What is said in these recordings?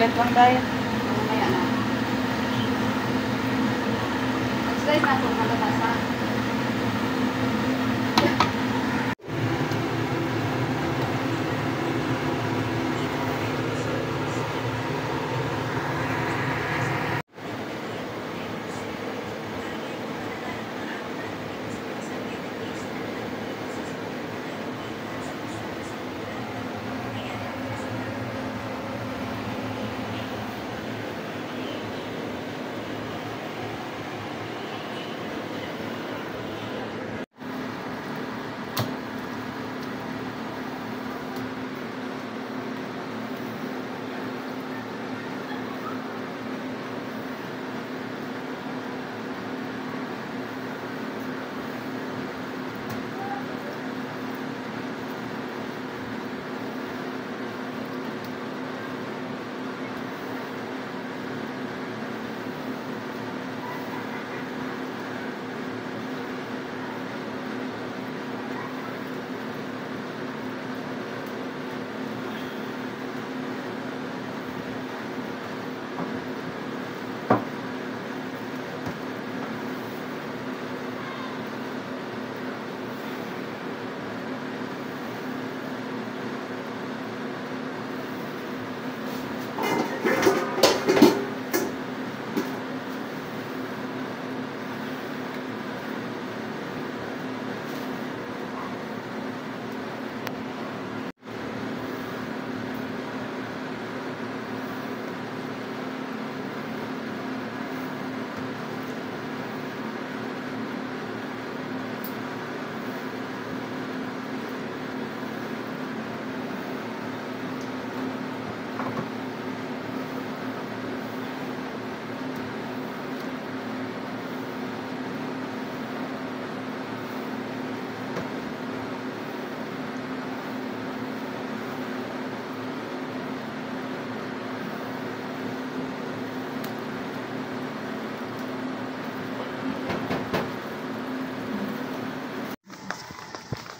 Saglit lang tayo. Mamaya na. Slide na kung kalabasa.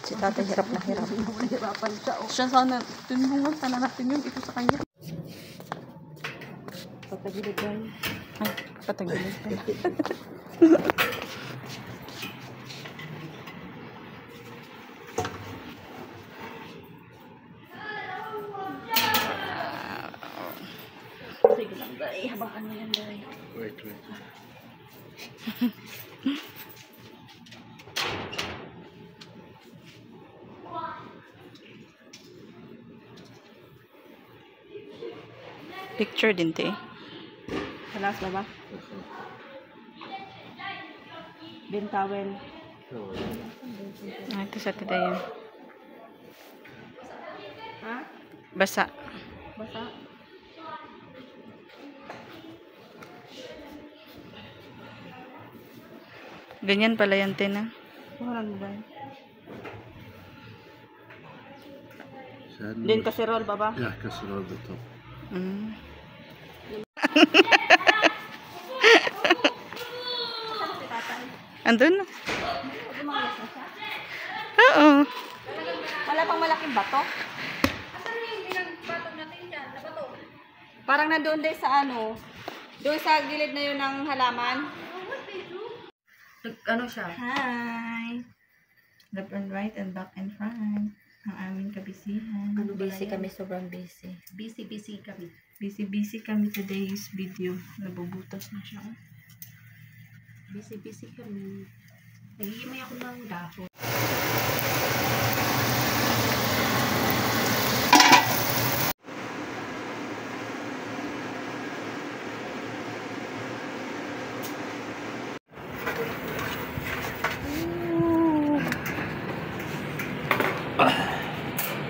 Si tatay hirap na hirap. Nahirapan siya. Siya sana, tinungan sana natin yung ito sa kanya. Patagilid tayo. Ay, patagilid pala. Sige lang, day. Habakan mo yan, day. Wait. Picture din, te. Salas ba ba? Bin towel. Ah, ito sa tita yan. Ha? Basa. Basa? Ganyan pala yan, te, na. Kuhanan mo ba yun? Sen Din kasirol ba ba? Ja, kasserole the top. Mm. Andun? Gumawas na siya? Oo. Wala pang malaking bato? Parang nandoon din sa ano, doon sa gilid na yun ng halaman. Ano siya? Hi! Left and right and back and front. Ang aming kabisihan. Busy kami, sobrang busy. Busy kami. Busy kami today's video. Nabubutas na siya. Busy kami. Nagigimay ako ng dahon.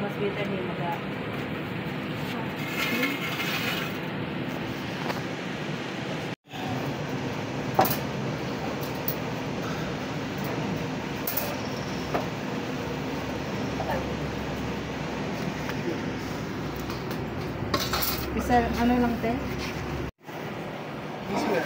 Mas better niya mag Isa, ano lang, te? This way.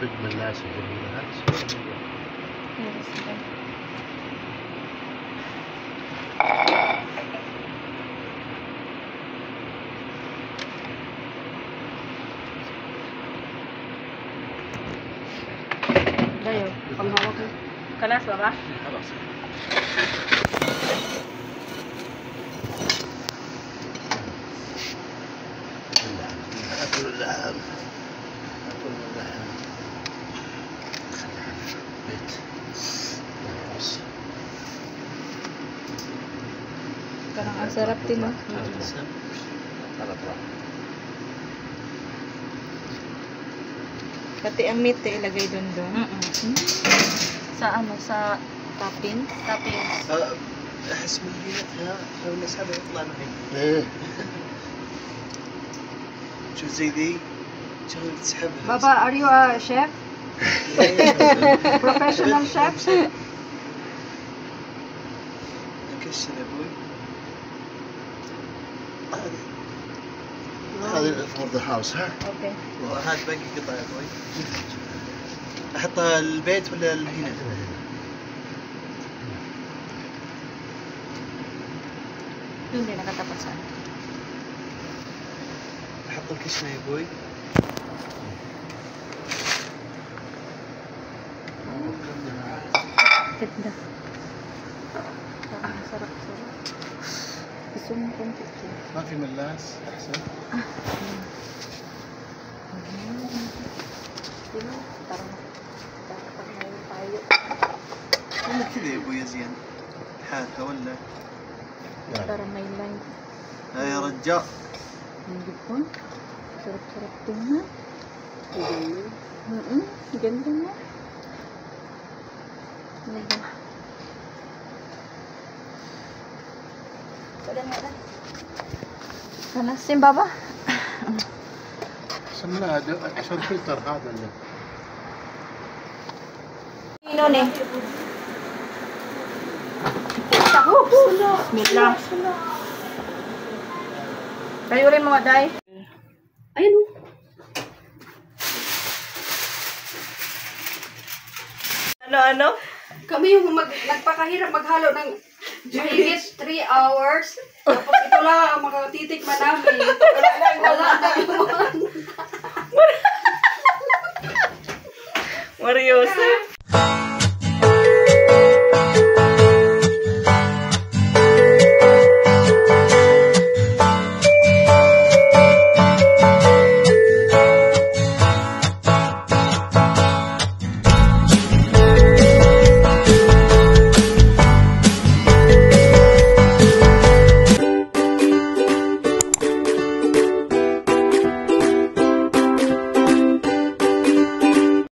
صدق ملاسة جميلة هذا Yes, okay. Dayo, panghawak mo. Kalas ba ba? خلاص أكل اللحم أكل اللحم بيت خلاص Parang ang sarap din, no? Pati ang meat eh, ilagay dun dun. Sa ano, sa topping? Toppings. احس من ريحتها لو نسحبها يطلع معي إيه شوف زي ذي شغل تسحبها Baba, are you a chef? Professional chef? نكشن يا ابوي هذه for the house ها Okay. هات باقي قطع يا ابوي احطها البيت ولا هنا؟ Doon din nakatapat sa ano. احط الكشنه يا ابوي Ganda. Parang sarap-sarap. Gusto mo konti ko. ما في ملاس أحسن Diba? Parang ngayon tayo. ولا كذا يا ابوي زين حاثه ولا Parang may line. لا يا رجال Hindi po. Sarap-sarap tingnan. Ganda na. Ganda. Kanasin baba. سمناه عشان فلتر هذا اللي Ino ni. Bismillah. Tayo rin mga day. Ayun o. Ano? Kami yung nagpakahirap maghalo ng mahigit 3 hours. Tapos ito lang ang makatitikman namin. Wala na yung Seryoso?